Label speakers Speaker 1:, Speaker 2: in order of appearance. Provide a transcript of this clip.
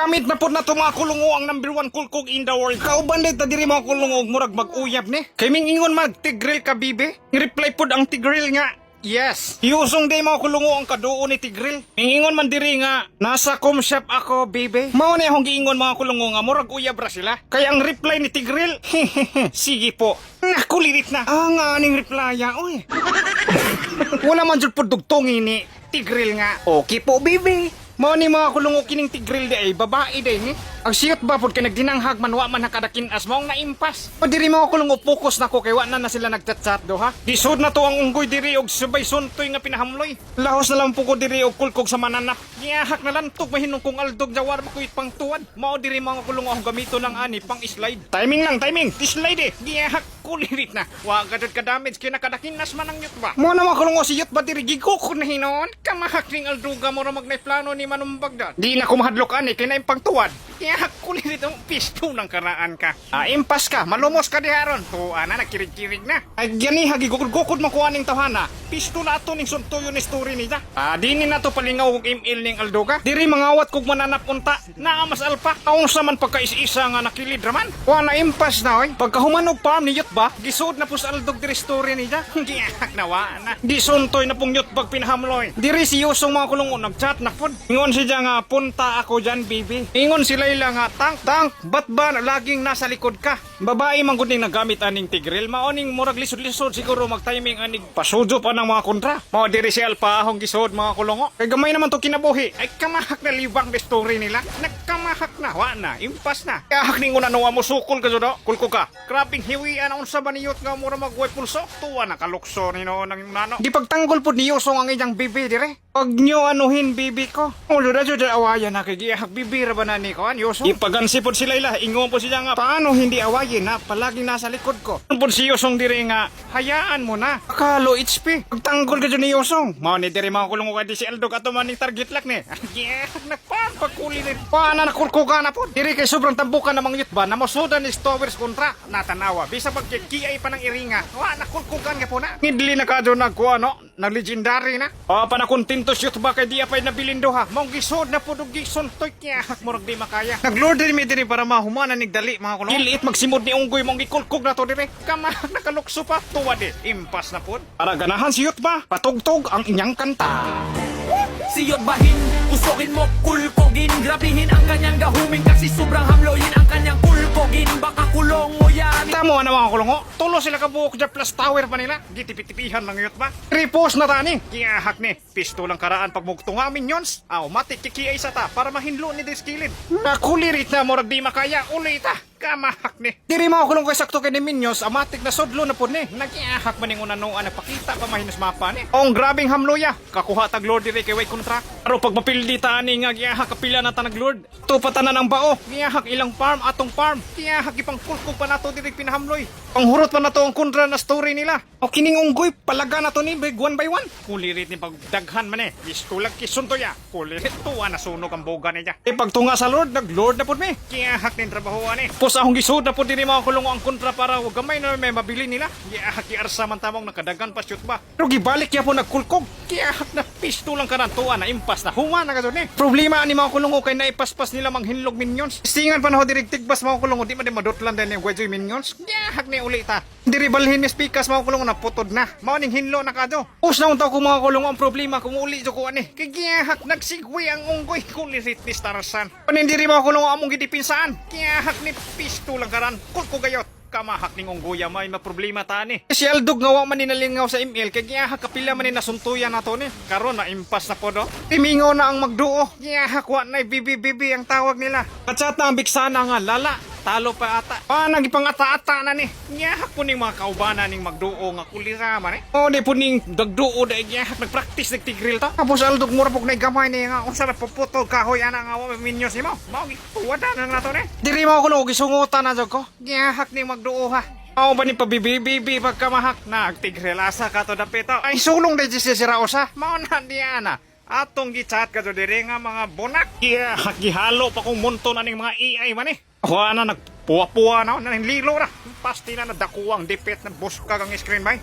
Speaker 1: Gamit na po na to mga kulungo ang number 1 kulkog in the world. Kauban ta diri mga kulungo murag mag-uyab ni. Kay ming ingon mag tigril ka bibe. Reply pod ang tigril nga. Yes. Iusong day mga kulungo ang kaduo ni Tigril. Ingon man diri nga, nasa com shop ako, baby. Mao na akong giingon mga kulungo nga, murag uyab ra sila. Kaya ang reply ni Tigril, sige po. Nakulirit na. Ang aning reply, oy. Wala man jud pod dugtong ni Tigril nga. Okay po, baby. Mao ni mga kulungo kining Tigril di ay babae day ni. Ang siyot ba pod kay nagdinanghag man wa man nakadakin as maong naimpas. O diri mga kulungo focus nako kay wa na sila nagchat-chat do ha. Disod na to ang unggoy diri og subay suntoy nga pinahamloy. Lahos na lang po ko diri og kulkog sa mananap. Giyahak na lantok mahinong kong aldog jawar ko pang tuwad. Mao diri mga kulungo akong gamito lang ani pang slide. Timing lang, timing. Slide eh. Giyahak kulirit na. Wa gadud ka damage kay nakadakinas man ang yut ba. Mo na mga kulungo si yut ba diri gigukod na hinon. Kamahak ning alduga mo ra magnay plano ni manumbagdan. Di na ko mahadlok ani kay naim pang tuwad. Giyahak kulirit ang pisto ng karaan ka. Impas ka, malumos ka diharon. Tuwa na nakirig-kirig na. Ay gani hagi gukod-gukod mo ko aning tawhana. Pisto na ato ning suntoyo ni story niya. Dini na to palingaw og email ning alduga. Diri mangawat kog mananap unta. Naa mas alpa. Aung sa man pagkaisa nga nakilid raman. Wa na impas na oy. Pagkahuman og farm ni yut ba, gisud na po sa aldog diri story niya. Giyahak na wa na. Di suntoy na pong yut pag pinahamloy. Diri si Yusong mga kulungo nagchat na pod. Ingon siya nga punta ako dyan, baby. Ingon si Layla nga tank, ba't ba laging nasa likod ka? Babae man gud ning nagamit aning Tigril, maoning murag lisod-lisod siguro magtiming anig pasudo pa ng mga kontra. Mao diri si Alpa ahong gisod mga kulungo. Kay gamay naman to kinabuhi. Ay kamahak na libang the story nila. Nagkamahak na, wa na, impas na. Kahak ning una mo sukol ka jud, kulko ka. Kraping hiwian ang unsa ba niyot nga mura magway pulso? Tuwa na kalukso ni no nang nano. Di pagtanggol pod ni Yusong ang iyang bibi dire. Pag nyo anuhin bibi ko. Ulo na jud awayan na kay gihak bibira ba na ni ko an Yusong. Ipagansi pod si Layla, ingon po siya nga paano hindi awayin na palaging nasa likod ko. Pod si Yusong dire nga hayaan mo na. Akalo HP. Pagtanggol ka jud ni Yusong. Mao ni dire mga kulungo ka di si Aldog ato man ning target lak ni. Gihak nagpapakuli ni. Paana nakurkuga na pod. Dire kay sobrang tambukan namang yut ba na mosudan ni Stowers kontra natanawa. Bisa pagkikiay pa ng iringa. Wa nakurkugan ka po na. Ngidli na ka jud nagkuha no. Nag-legendary na. Pa na kontintos yut ba kay di apay nabilindo ha. Mong gisod na po gison toy kiyahak mo di makaya. Naglord din mi diri para mahumanan nig dali mga kulong. Diliit magsimod ni unggoy mong gikulkog na to dire. Kamahak nakalukso pa tuwa di. Impas na pod. Para ganahan si yut ba? Patugtog ang inyang kanta.
Speaker 2: Siyot bahin, usogin mo kulkogin. Grabihin ang kanyang gahuming kasi sobrang hamloyin ang kanyang kulkogin. Baka kulong mo yan.
Speaker 1: Tamo na mga kulungo. Tulo sila kabuok dyan plus tower pa nila. Gitipitipihan lang yun ba? Repose na tani. Kiyahak ni. Pisto lang karaan pag mugtunga minions. Matik kikiay sa ta para mahinlo ni diskilid. Nakulirit na morag di makaya. Ulita. Kamahak ni. Diri mga kulong kay sakto kay ni minions. Amatik na sodlo na po ni. Nagkiyahak man yung unanoan na pakita pa mahinos mapa ni. Ang grabing hamloya. Kakuha tag lord diri kay way kontra. Pero pag mapildi tani nga giyahak kapila na tanag lord. Tupatanan ang bao. Giyahak ilang farm atong farm. Giyahak ipang kulkog pa nato diri pinahamloy. Panghurot pa na to ang kontra na story nila. O kining unggoy palaga na to ni big one by one. Kulirit ni pagdaghan man eh. Istulag kisunto ya. Kulirit tuwa na sunog ang boga niya. Pagtunga sa lord nag-lord na po mi. Giyahak nin trabahoan eh. Pus ahong gisud na po diri mga kulungo ang kontra para wag gamay na may mabili nila. Giyahak iarsa man tamong nakadagan pa shoot ba. Pero gibalik ya po nagkulkog. Giyahak na pisto lang kanan tuwa na impas na huwa na kadto ni. Problema ani mga kulungo kay naipaspas nila manghinlog minions. Istingan pa na ho diri tigbas mga kulungo di man di madotlan din yung wedge minions. Giyahak ni uli ta. Diri balhin ni speakers mga kulungo na putod na. Mao ning hinlo na kado. Us na unta ko mga kulungo ang problema kung uli jo ko ani. Kay giyahak nagsigwi ang unggoy kulirit ni Starsan. Panin diri mga kulungo among gidipinsaan. Giyahak ni pisto lang karan. Kulko gayot. Kamahak ning unggoya may maproblema tani. Si Aldog nga wa man ninalingaw sa email kay giyahak kapila man ni nasuntuyan nato ni. Karon na impas na po do. Timingaw na ang magduo. Giyahak wa na bibi ang tawag nila. Katsat na ang biksana nga lala. Talo pa ata. Nagipang ata-ata na ni. Giyahak po ning mga kaubanan ning magduo nga kulira man eh. Di po ning dagduo da giyahak nagpractice nagtigril ta. Tapos Aldog mura pog nagamay ni nga unsa na puputol kahoy ana nga wa minions nimo. Mao giwada na nato ni. Diri mo kuno gisungutan na jud ko. Giyahak ning magduo ha. Ba ni pabibibibi pagkamahak na agtigril asa ka to dapito. Ay sulong da si Raosa. Mao na diana. Atong gichat ka to diri nga mga bonak. Giyahak gihalo pa kung monton aning mga AI man eh. Wala na nagpuwa-puwa na, lilo na. Pasti na nadakuwang dipit na buska kang screen bay.